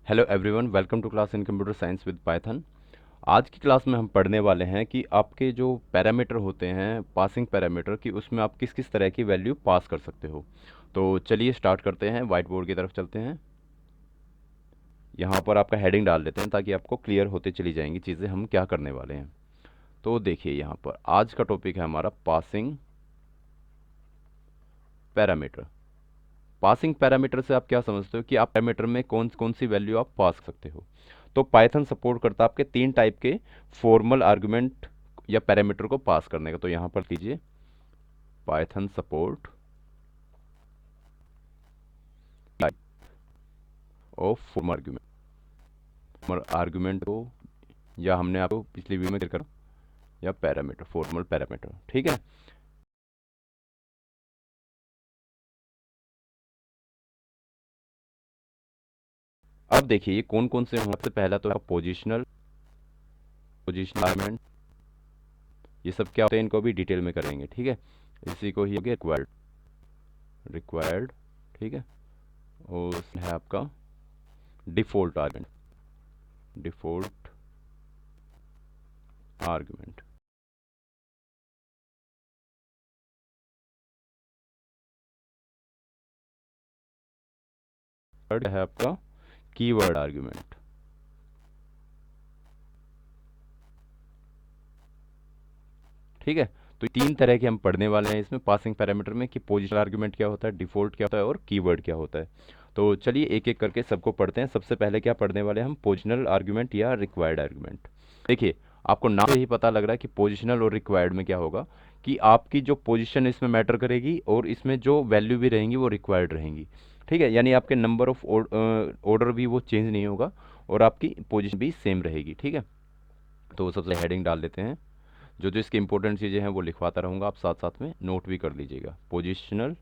Hello everyone, welcome to class in computer science with Python. आज की class में हम पढ़ने वाले हैं कि आपके जो पैरामीटर होते हैं, पासिंग पैरामीटर, कि उसमें आप किस किस तरह की वैल्यू पास कर सकते हो। तो चलिए स्टार्ट करते हैं, वाइट बोर्ड की तरफ चलते हैं। यहाँ पर आपका हेडिंग डाल देते हैं ताकि आपको क्लियर होते चली जाएंगी चीज़ें, हम क्या करने वाले हैं। तो देखिए, यहाँ पर आज का टॉपिक है हमारा पासिंग पैरामीटर। पासिंग पैरामीटर से आप क्या समझते हो कि आप पैरामीटर में कौन कौन सी वैल्यू आप पास सकते हो। तो पाइथन सपोर्ट करता है आपके तीन टाइप के फॉर्मल आर्गुमेंट या पैरामीटर को पास करने का। तो यहाँ पर लीजिए, Python support of formal argument को, या हमने आपको पिछली वीडियो में क्लियर करा, या पैरामीटर, फॉर्मल पैरामीटर। ठीक है। अब देखिए ये कौन कौन से हैं। सबसे पहला तो पोजिशनल पोजिशनल आर्गुमेंट, ये सब क्या होते हैं इनको भी डिटेल में करेंगे। ठीक है। इसी को ही हो गया रिक्वायर्ड रिक्वायर्ड ठीक है। और है आपका default argument default argument. Third है आपका कीवर्ड आर्गुमेंट। ठीक है। तो तीन तरह के हम पढ़ने वाले हैं इसमें पासिंग पैरामीटर में, कि पोजिशनल आर्गुमेंट क्या होता है, डिफॉल्ट क्या होता है, और कीवर्ड क्या होता है। तो चलिए एक एक करके सबको पढ़ते हैं। सबसे पहले क्या पढ़ने वाले हैं हम, पोजिशनल आर्गुमेंट या रिक्वायर्ड आर्गुमेंट। देखिए, आपको नाम से ही पता लग रहा है कि पोजिशनल और रिक्वायर्ड में क्या होगा, कि आपकी जो पोजीशन इसमें मैटर करेगी और इसमें जो वैल्यू भी रहेंगी वो रिक्वायर्ड रहेंगी। ठीक है। यानी आपके नंबर ऑफ ऑर्डर भी वो चेंज नहीं होगा और आपकी पोजीशन भी सेम रहेगी। ठीक है। तो सबसे हेडिंग डाल देते हैं। जो जो इसकी इंपॉर्टेंट चीज़ें हैं वो लिखवाता रहूँगा, आप साथ साथ में नोट भी कर लीजिएगा। पोजिशनल,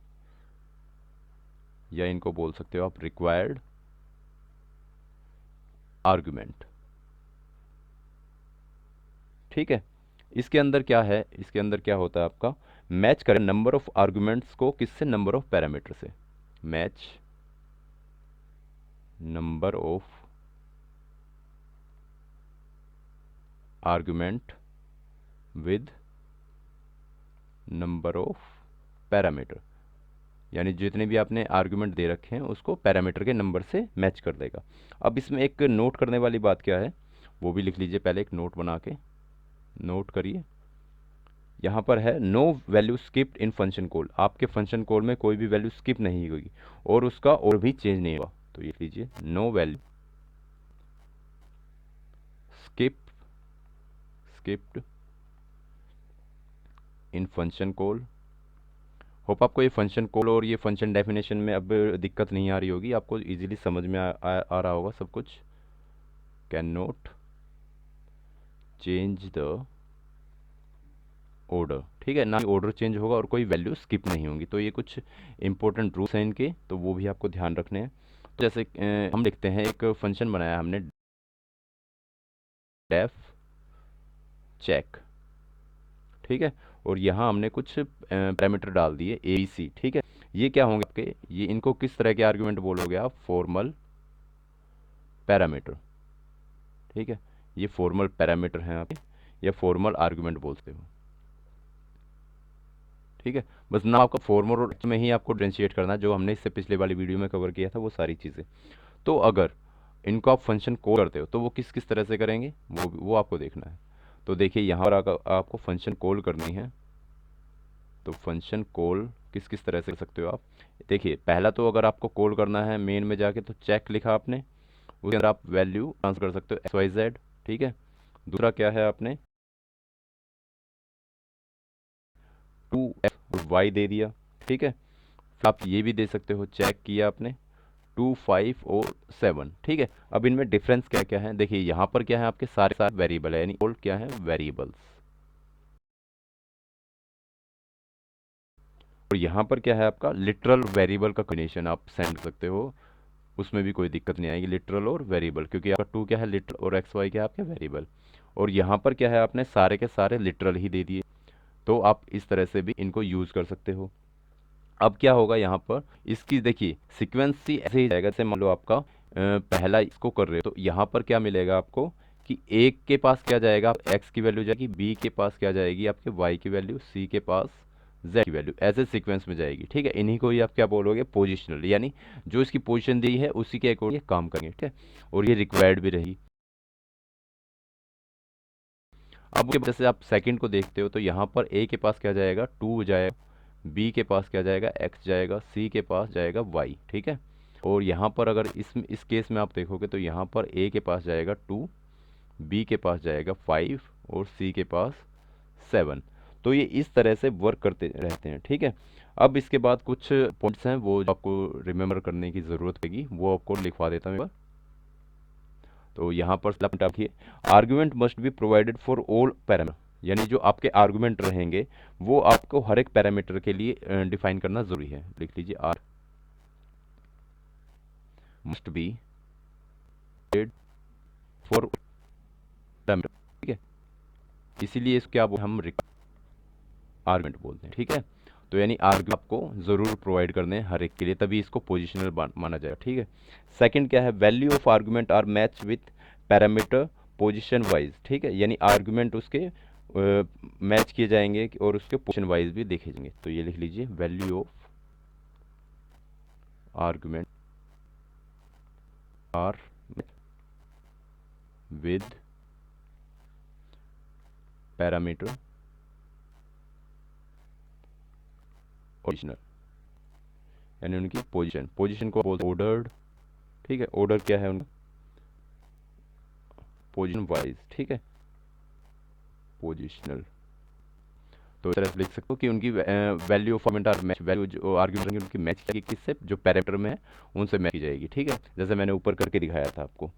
या इनको बोल सकते हो आप रिक्वायर्ड आर्गुमेंट। ठीक है। इसके अंदर क्या है, इसके अंदर क्या होता है आपका, मैच करें नंबर ऑफ आर्गुमेंट्स को किससे, नंबर ऑफ पैरामीटर से। Match number of argument with number of parameter. यानी जितने भी आपने आर्गुमेंट दे रखे हैं उसको पैरामीटर के नंबर से मैच कर देगा। अब इसमें एक नोट करने वाली बात क्या है, वो भी लिख लीजिए। पहले एक नोट बना के नोट करिए। यहाँ पर है नो वैल्यू स्किप्ड इन फंक्शन कॉल। आपके फंक्शन कॉल में कोई भी वैल्यू स्किप नहीं होगी और उसका और भी चेंज नहीं होगा। तो ये लीजिए, नो वैल्यू स्किप स्किप्ड इन फंक्शन कॉल। होप आपको ये फंक्शन कॉल और ये फंक्शन डेफिनेशन में अब दिक्कत नहीं आ रही होगी, आपको इजीली समझ में आ रहा होगा सब कुछ। Can not change the order. ठीक है ना, ऑर्डर चेंज होगा और कोई वैल्यू स्किप नहीं होंगी। तो ये कुछ इंपॉर्टेंट रूल्स हैं इनके, तो वो भी आपको ध्यान रखने हैं। तो जैसे हम लिखते हैं, एक फंक्शन बनाया हमने, डेफ चेक। ठीक है। और यहाँ हमने कुछ पैरामीटर डाल दिए ए बी सी। ठीक है। ये क्या होंगे आपके, ये इनको किस तरह के आर्गुमेंट बोलोगे आप, फॉर्मल पैरामीटर। ठीक है। ये फॉर्मल पैरामीटर हैं आपके, या फॉर्मल आर्गुमेंट बोलते हो। ठीक है। बस ना आपका फॉर्मल और में ही आपको डिफरेंशिएट करना है, जो हमने इससे पिछले वाली वीडियो में कवर किया था वो सारी चीज़ें। तो अगर इनको आप फंक्शन कॉल करते हो तो वो किस किस तरह से करेंगे, वो आपको देखना है। तो देखिए, यहाँ पर आपको फंक्शन कॉल करनी है। तो फंक्शन कॉल किस किस तरह से कर सकते हो आप। देखिए, पहला तो अगर आपको कॉल करना है मेन में जाके, तो चेक लिखा आपने, उसके अंदर आप वैल्यू ट्रांसफर कर सकते हो एक्स वाई जेड। ठीक है। दूसरा क्या है, आपने टू एफ वाई दे दिया। ठीक है। फिर आप ये भी दे सकते हो, चेक किया आपने 2 5 और 7। ठीक है। अब इनमें डिफरेंस क्या क्या है, देखिए यहाँ पर क्या है, आपके सारे सारे वेरिएबल है, यानी ओल्ड क्या है, वेरिएबल्स। और यहाँ पर क्या है, आपका लिटरल वेरिएबल का कॉम्बिनेशन आप सेंड कर सकते हो, उसमें भी कोई दिक्कत नहीं आएगी, लिटरल और वेरिएबल, क्योंकि आपका टू क्या है, लिटरल, और एक्स वाई क्या है आपके वेरिएबल। और यहाँ पर क्या है, आपने सारे के सारे लिटरल ही दे दिए। तो आप इस तरह से भी इनको यूज़ कर सकते हो। अब क्या होगा यहाँ पर, इसकी देखिए सीक्वेंस सी ऐसे ही जाएगा। जैसे मान लो आपका पहला इसको कर रहे हो तो यहाँ पर क्या मिलेगा आपको कि ए के पास क्या जाएगा, एक्स की वैल्यू जाएगी, बी के पास क्या जाएगी आपके वाई की वैल्यू, सी के पास जेड की वैल्यू, ऐसे सीक्वेंस में जाएगी। ठीक है, इन्हीं को ही आप क्या बोलोगे, पोजिशनल, यानी जो इसकी पोजीशन दी है उसी के अकॉर्डिंग काम करेंगे। ठीक है, और ये रिक्वायर्ड भी रही। अब जैसे आप सेकंड को देखते हो तो यहाँ पर ए के पास क्या जाएगा, 2 जाएगा, बी के पास क्या जाएगा, एक्स जाएगा, सी के पास जाएगा वाई। ठीक है, और यहाँ पर अगर इस केस में आप देखोगे तो यहाँ पर ए के पास जाएगा 2, बी के पास जाएगा 5 और सी के पास 7। तो ये इस तरह से वर्क करते रहते हैं। ठीक है, अब इसके बाद कुछ पॉइंट्स हैं वो जो आपको रिमेम्बर करने की ज़रूरत पड़ेगी, वो आपको लिखवा देता हूँ एक बार। तो यहाँ पर पॉइंट आप लिखिए, argument must be provided for all parameter, यानी जो आपके आर्गुमेंट रहेंगे वो आपको हर एक पैरामीटर के लिए डिफाइन करना जरूरी है। लिख लीजिए, are must be for parameter. ठीक है, इसीलिए इसको क्या हम आर्गुमेंट बोलते हैं। ठीक है, तो यानी आर्गुमेंट आपको जरूर प्रोवाइड करने हैं हर एक के लिए, तभी इसको पोजिशनल माना जाएगा। ठीक है, सेकंड क्या है, value of argument are match with parameter position wise. ठीक है, यानी आर्गुमेंट उसके मैच किए जाएंगे और उसके पोजीशन वाइज भी देखे जाएंगे। तो ये लिख लीजिए, value of argument are with parameter positional, यानी उनकी पोजीशन को बोलते हैं ऑर्डर्ड। ठीक है, ऑर्डर क्या है उनका, पोजीशन वाइज। ठीक है, पोजिशनल। तो इस तरह से लिख सकते हो कि उनकी value of argument are match, value जो आर्गुमेंट उनकी मैच की किससे, जो पैरामीटर में है उनसे मैच की जाएगी। ठीक है, जैसे मैंने ऊपर करके दिखाया था आपको।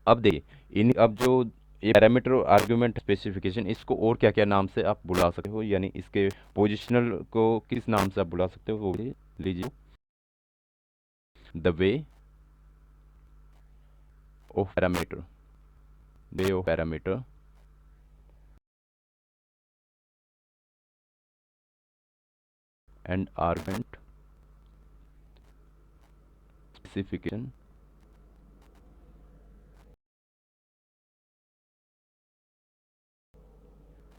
अब देखिए, अब जो ये पैरामीटर और आर्गुमेंट स्पेसिफिकेशन, इसको और क्या क्या नाम से आप बुला सकते हो, यानी इसके पोजिशनल को किस नाम से आप बुला सकते हो, वो लीजिए, the way of parameter, way of parameter and argument specification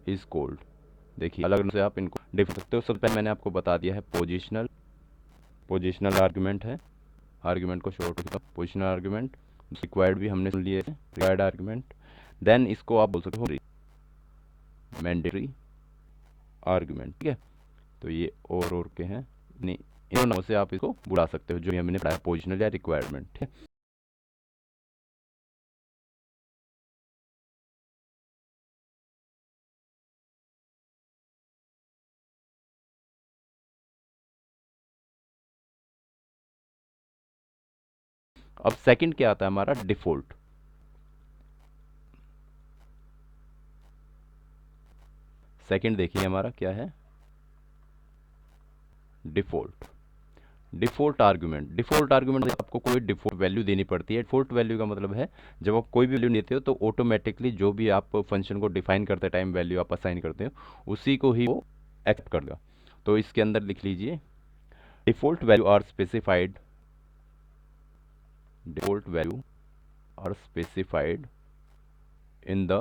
is cold. देखिए, अलग से आप इनको देख सकते हो। सबसे पहले मैंने आपको बता दिया है पोजिशनल आर्गुमेंट है, आर्गुमेंट को शॉर्ट लिखा, पोजिशनल आर्गुमेंट। रिक्वायर्ड भी हमने सुन लिए, रिक्वायर्ड आर्गुमेंट। देन इसको आप बोल सकते हो मैंडेटरी आर्गुमेंट। ठीक है, तो ये और के हैं, नहीं इन नामों से आप इसको बुला सकते हो, जो हमने पढ़ाया, पोजिशनल या रिक्वायरमेंट। ठीक है, अब सेकंड क्या आता है हमारा, डिफॉल्ट। सेकंड देखिए हमारा क्या है, डिफॉल्ट आर्गुमेंट। डिफॉल्ट आर्गुमेंट आपको कोई डिफॉल्ट वैल्यू देनी पड़ती है। डिफॉल्ट वैल्यू का मतलब है जब आप कोई भी वैल्यू देते हो तो ऑटोमेटिकली जो भी आप फंक्शन को डिफाइन करते टाइम वैल्यू आप असाइन करते हो उसी को ही वो एक्ट करेगा। तो इसके अंदर लिख लीजिए, default value are specified, default value are specified in the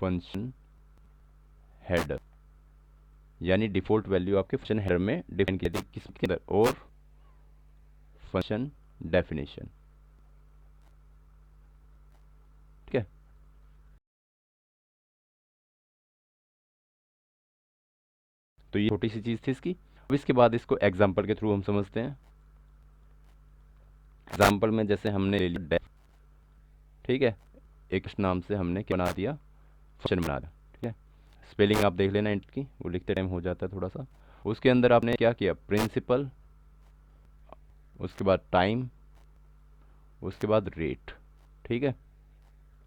function header, यानी डिफॉल्ट वैल्यू आपके फंक्शन हेडर में डिफाइन किया जाए, किसके अंदर, और फंक्शन डेफिनेशन। ठीक है, तो ये छोटी सी चीज थी इसकी। अब इसके बाद इसको एग्जाम्पल के थ्रू हम समझते हैं। एग्जाम्पल में जैसे हमने ले लिया डेफ, ठीक है, एक नाम से हमने क्या बना दिया, फंक्शन बना दिया। ठीक है, स्पेलिंग आप देख लेना इंट की, वो लिखते टाइम हो जाता है थोड़ा सा। उसके अंदर आपने क्या किया, प्रिंसिपल, उसके बाद टाइम, उसके बाद रेट। ठीक है,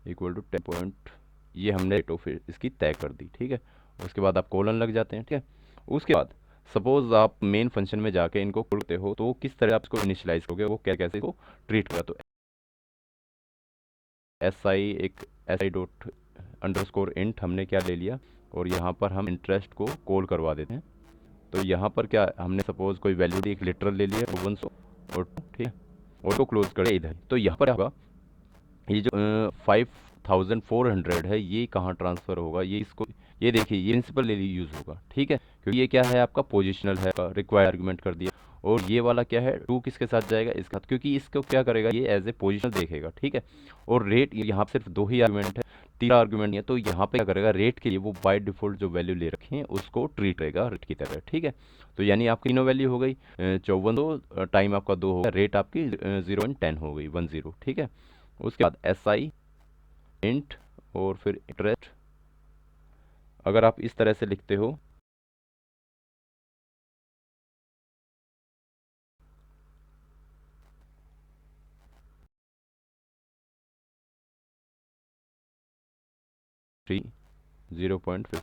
इक्वल टू 10 पॉइंट, ये हमने रेट ऑफ इसकी तय कर दी। ठीक है, उसके बाद आप कोलन लग जाते हैं। ठीक है, उसके बाद सपोज आप मेन फंक्शन में जाके इनको करते हो तो किस तरह आप इसको इनिशियलाइज करोगे, वो क्या कैसे इसको ट्रीट करा। तो S I dot underscore int हमने क्या ले लिया, और यहाँ पर हम इंटरेस्ट को कॉल करवा देते हैं। तो यहाँ पर क्या हमने सपोज कोई वैल्यू दी, एक लिटरल ले लिया 1 और 2। ठीक है, और इसको क्लोज कर दिया इधर। तो यहाँ पर क्या होगा, ये जो 5400 है ये कहाँ ट्रांसफ़र होगा, ये इसको, ये देखिए ये प्रिंसिपल ले यूज़ होगा, ठीक है, क्योंकि ये क्या है आपका पोजिशनल है, रिक्वायर्ड आर्गुमेंट कर दिया। और ये वाला क्या है, टू किसके साथ जाएगा, इसके साथ, क्योंकि इसको क्या करेगा ये एज ए पोजिशनल देखेगा, ठीक है। और रेट यहाँ सिर्फ दो ही आर्गुमेंट है, तीसरा आर्गुमेंट नहीं है, तो यहाँ पे क्या करेगा, रेट के लिए वो बाय डिफॉल्ट जो वैल्यू ले रखे हैं उसको ट्रीट करेगा रेट की तरह, ठीक है। तो यानी आपकी तीनों वैल्यू हो गई 5400, टाइम आपका 2 हो गया, रेट आपकी 0 और 10 हो गई, 10, ठीक है। उसके बाद एस आई इंट और फिर इंटरेस्ट, अगर आप इस तरह से लिखते हो, थ्री 0.5,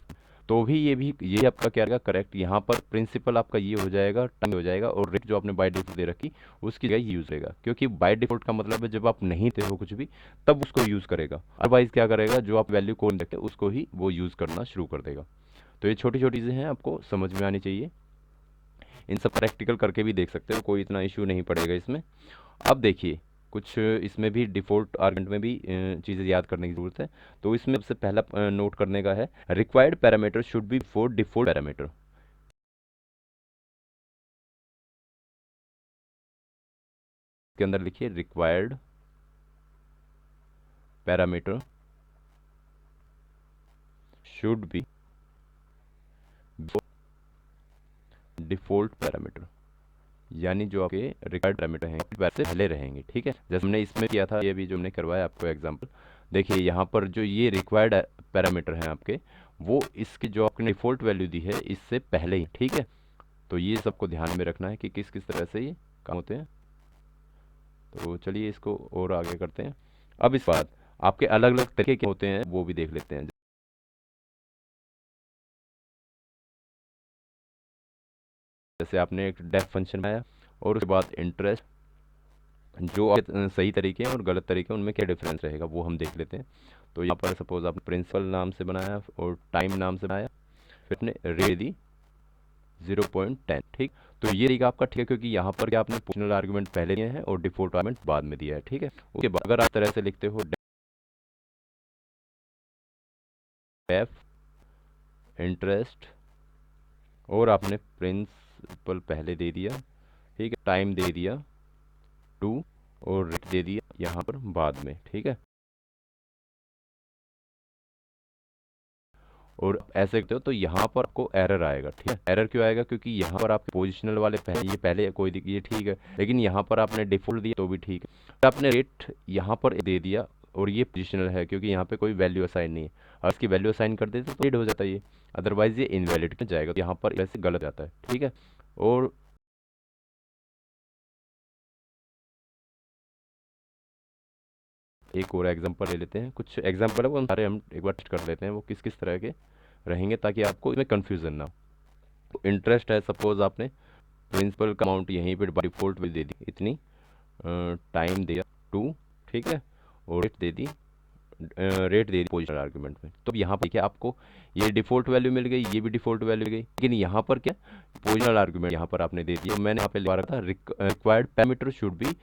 तो भी ये आपका क्या रहेगा करेक्ट, यहाँ पर प्रिंसिपल आपका ये हो जाएगा, टाइम हो जाएगा, और रेट जो आपने बाय डिफॉल्ट दे रखी उसकी जगह यूज रहेगा, क्योंकि बाय डिफॉल्ट का मतलब है जब आप नहीं थे हो कुछ भी तब उसको यूज करेगा, अदरवाइज क्या करेगा, जो आप वैल्यू को नहीं रखते उसको ही वो यूज करना शुरू कर देगा। तो ये छोटी छोटी चीज़ें हैं, आपको समझ में आनी चाहिए, इन सब प्रैक्टिकल करके भी देख सकते हो, कोई इतना इशू नहीं पड़ेगा इसमें। अब देखिए कुछ इसमें भी डिफ़ॉल्ट आर्गुमेंट में भी चीज़ें याद करने की ज़रूरत है। तो इसमें सबसे पहला नोट करने का है, required parameter should be for default parameter, के अंदर लिखिए required parameter should be default parameter, यानी जो आपके रिक्वायर्ड पैरामीटर हैं वैसे पहले रहेंगे, ठीक है। जैसे हमने इसमें किया था, ये भी जो हमने करवाया आपको एग्जांपल, देखिए यहाँ पर जो ये रिक्वायर्ड पैरामीटर हैं आपके, वो इसकी जो आपने डिफ़ॉल्ट वैल्यू दी है इससे पहले ही, ठीक है। तो ये सबको ध्यान में रखना है कि किस किस तरह से ये काम होते हैं। तो चलिए इसको और आगे करते हैं। अब इस बाद आपके अलग अलग तरीके के होते हैं वो भी देख लेते हैं। जैसे आपने एक डेफ फंक्शन बनाया और उसके बाद इंटरेस्ट, जो आपके सही तरीके हैं और गलत तरीके हैं उनमें क्या डिफरेंस रहेगा वो हम देख लेते हैं। तो यहाँ पर सपोज आपने प्रिंसिपल नाम से बनाया और टाइम नाम से बनाया, फिर आपने रेट दी 0.10, ठीक। तो ये तरीका आपका ठीक है, क्योंकि यहाँ पर क्या आपने पोजिशनल आर्गुमेंट पहले दिए हैं और डिफॉल्ट आर्गुमेंट बाद में दिया है, ठीक है। उसके बाद अगर आप तरह से लिखते हो डेफ इंटरेस्ट और आपने प्रिंसिपल पहले दे दिया, ठीक है, टाइम दे दिया 2 और रेट दे दिया यहाँ पर बाद में, ठीक है। और ऐसे करते हो तो यहाँ पर आपको एरर आएगा, ठीक है। एरर क्यों आएगा, क्योंकि यहाँ पर आपके पोजिशनल वाले पहले, ये पहले कोई ये ठीक है, लेकिन यहाँ पर आपने डिफॉल्ट दिया तो भी ठीक है। तो आपने रेट यहाँ पर दे दिया और ये पोजिशनल है क्योंकि यहाँ पे कोई वैल्यू असाइन नहीं है, और इसकी वैल्यू असाइन कर देते तो रेट हो जाता है ये, अदरवाइज ये इनवैलिड में जाएगा, तो यहाँ पर वैसे गलत जाता है, ठीक है। और एक और एग्जांपल ले लेते हैं, कुछ एग्जांपल है वो सारे हम एक बार टेस्ट कर लेते हैं वो किस किस तरह के रहेंगे, ताकि आपको इसमें कन्फ्यूजन ना हो। इंटरेस्ट है, सपोज आपने प्रिंसिपल का अमाउंट यहीं पे बाय डिफॉल्ट भी दे दी इतनी, टाइम दिया 2, ठीक है, और रेट दे दी पोजिशनल आर्गुमेंट में। तो यहाँ पर देखिए आपको ये डिफॉल्ट वैल्यू मिल गई, ये भी डिफॉल्ट वैल्यू मिल गई, लेकिन यहाँ पर क्या पोजिशनल आर्गुमेंट यहाँ पर आपने दे दिया, मैंने यहाँ पे लिखवा रखा था required parameter should be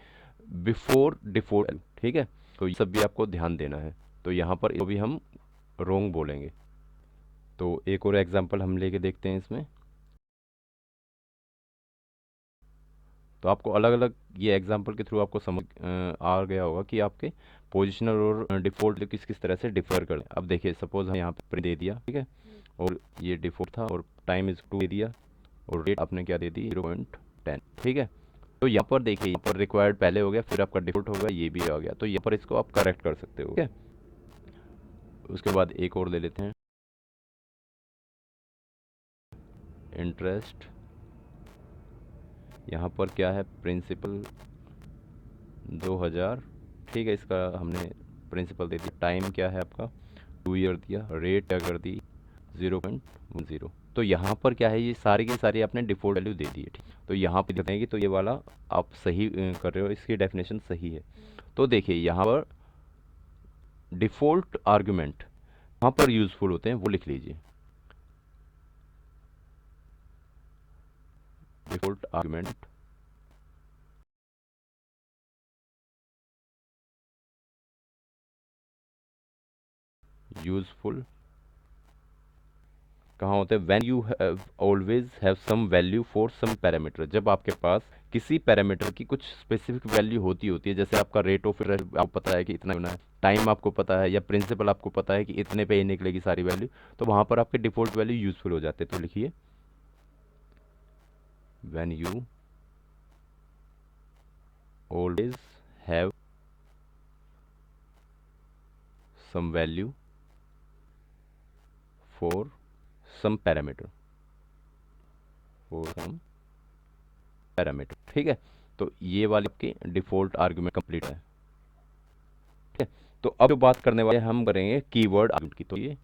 before default, ठीक है। तो ये सब भी आपको ध्यान देना है, तो यहाँ पर इसको भी हम रोंग बोलेंगे। तो एक और एग्जांपल हम लेके देखते हैं इसमें। तो आपको अलग अलग ये एग्जांपल के थ्रू आपको समझ आ गया होगा कि आपके पोजिशनल और डिफ़ॉल्ट किस किस तरह से डिफ़र करें। अब देखिए सपोज हम यहाँ पे print दे दिया, ठीक है, और ये डिफ़ॉल्ट था और टाइम इज 2 दे दिया और रेट आपने क्या दे दी 0.10, ठीक है। तो यहाँ पर देखिए, यहाँ पर रिक्वायर्ड पहले हो गया, फिर आपका डिफ़ॉल्ट हो गया, ये भी आ गया, तो यहाँ पर इसको आप करेक्ट कर सकते हो, ठीक है। उसके बाद एक और ले लेते हैं, इंटरेस्ट, यहाँ पर क्या है प्रिंसिपल 2000, ठीक है, इसका हमने प्रिंसिपल दे दिया, टाइम क्या है आपका 2 ईयर दिया, रेट क्या कर दी 0.10। तो यहाँ पर क्या है, ये सारी की सारी आपने डिफ़ॉल्ट वैल्यू दे दी है, ठीक। तो यहाँ पे देखते हैं कि तो ये वाला आप सही कर रहे हो, इसकी डेफिनेशन सही है। तो देखिए यहाँ पर डिफ़ॉल्ट आर्गुमेंट कहाँ पर यूज़फुल होते हैं वो लिख लीजिए, डिफ़ॉल्ट आर्गुमेंट यूजफुल कहाँ होते हैं? When you always have some value for some parameter, जब आपके पास किसी पैरामीटर की कुछ स्पेसिफिक वैल्यू होती है, जैसे आपका रेट ऑफ इंटरेस्ट आपको पता है कि इतना होना है, टाइम आपको पता है, या प्रिंसिपल आपको पता है कि इतने पे ही निकलेगी सारी वैल्यू, तो वहाँ पर आपके डिफॉल्ट वैल्यू यूजफुल हो जाते हैं। तो लिखिए when you always have some value for some parameter, for some parameter, ठीक है। तो ये वाली आपकी डिफॉल्ट आर्गुमेंट कंप्लीट है, ठीक है। तो अब जो बात करने वाले हैं हम करेंगे कीवर्ड आर्गुमेंट की। तो ये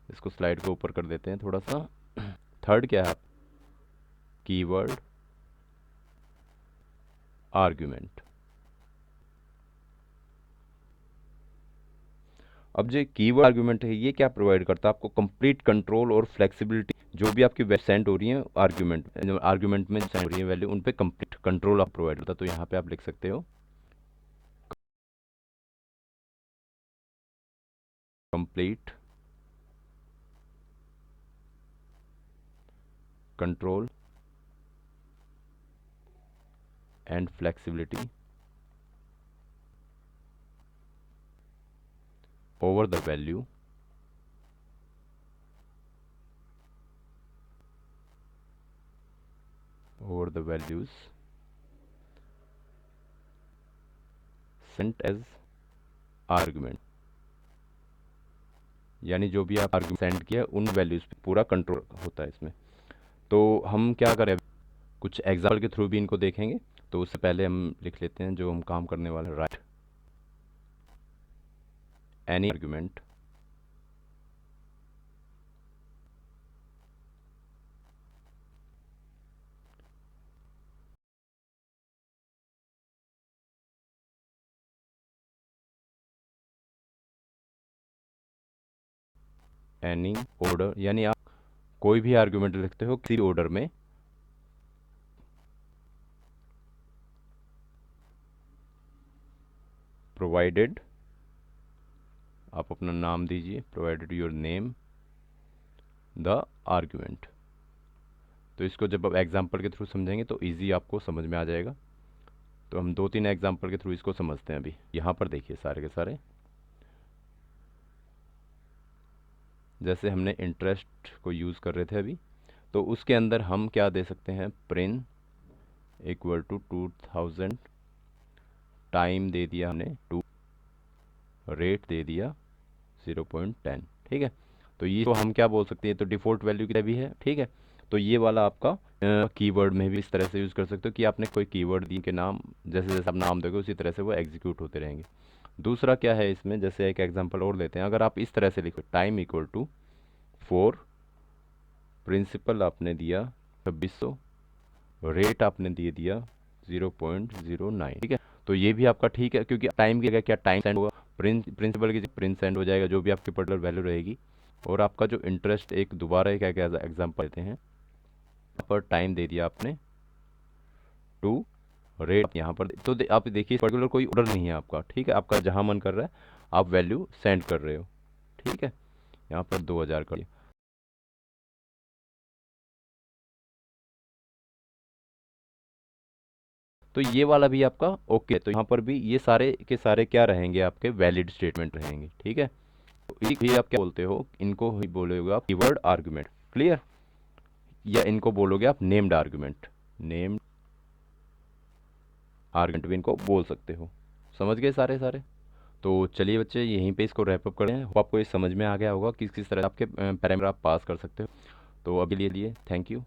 इसको स्लाइड को ऊपर कर देते हैं थोड़ा सा। थर्ड क्या है? Keyword argument. अब जो कीवर्ड आर्गुमेंट है ये क्या प्रोवाइड करता है? आपको कंप्लीट कंट्रोल और फ्लेक्सिबिलिटी, जो भी आपकी सेंड हो रही है आर्गुमेंट में सेंड हो रही है वैल्यू, उन पे कंप्लीट कंट्रोल आप प्रोवाइड करता है। तो यहाँ पे आप लिख सकते हो complete control and flexibility over the value over the values sent as argument, यानी जो भी आप आर्गुमेंट सेंड किया उन वैल्यूज पे पूरा कंट्रोल होता है इसमें। तो हम क्या करें, कुछ एग्जाम्पल के थ्रू भी इनको देखेंगे। तो उससे पहले हम लिख लेते हैं जो हम काम करने वाले हैं, right any argument any order, यानी आप कोई भी आर्गुमेंट लिखते हो किसी ऑर्डर में, प्रोवाइडेड, आप अपना नाम दीजिए, provided your name the argument. तो इसको जब आप एग्जाम्पल के थ्रू समझेंगे तो इजी आपको समझ में आ जाएगा। तो हम 2-3 एग्जाम्पल के थ्रू इसको समझते हैं। अभी यहाँ पर देखिए सारे के सारे, जैसे हमने इंटरेस्ट को यूज़ कर रहे थे अभी, तो उसके अंदर हम क्या दे सकते हैं, प्रिन इक्वल टू 2000, टाइम दे दिया हमने 2, रेट दे दिया 0.10, ठीक है। तो ये तो हम क्या बोल सकते हैं, तो डिफ़ॉल्ट वैल्यू की तरह भी है, ठीक है। तो ये वाला आपका कीवर्ड में भी इस तरह से यूज़ कर सकते हो कि आपने कोई कीवर्ड दी के नाम, जैसे जैसे आप नाम दोगे उसी तरह से वो एग्जीक्यूट होते रहेंगे। दूसरा क्या है इसमें, जैसे एक एग्जांपल और लेते हैं, अगर आप इस तरह से लिखो टाइम इक्वल टू 4, प्रिंसिपल आपने दिया 2600, रेट आपने दे दिया 0.09, ठीक है। तो ये भी आपका ठीक है, क्योंकि टाइम की जगह क्या टाइम सेंड होगा, प्रिंसिपल की जगह प्रिंस सेंड हो जाएगा, जो भी आपकी पर्टिकुलर वैल्यू रहेगी। और आपका जो इंटरेस्ट, एक दोबारा एक एग्जाम्पल लेते हैं, यहाँ पर टाइम दे दिया आपने 2, रेट यहाँ पर तो आप देखिए पर्टिकुलर कोई ऑर्डर नहीं है आपका, ठीक है। आपका जहाँ मन कर रहा है आप वैल्यू सेंड कर रहे हो, ठीक है। यहाँ पर 2000 कर दिया। तो ये वाला भी आपका ओके। तो यहाँ पर भी ये सारे के सारे क्या रहेंगे, आपके वैलिड स्टेटमेंट रहेंगे, ठीक है। तो ये आप क्या बोलते हो, इनको ही बोलोगे आप कीवर्ड आर्गुमेंट, क्लियर। या इनको बोलोगे आप नेम्ड आर्गुमेंट, नेम्ड आर्गुमेंट भी इनको बोल सकते हो। समझ गए सारे सारे? तो चलिए बच्चे यहीं पे इसको रैप अप करें। होप आपको ये समझ में आ गया होगा किस किस तरह आपके पैरामीटर आप पास कर सकते हो। तो अभी लिए थैंक यू।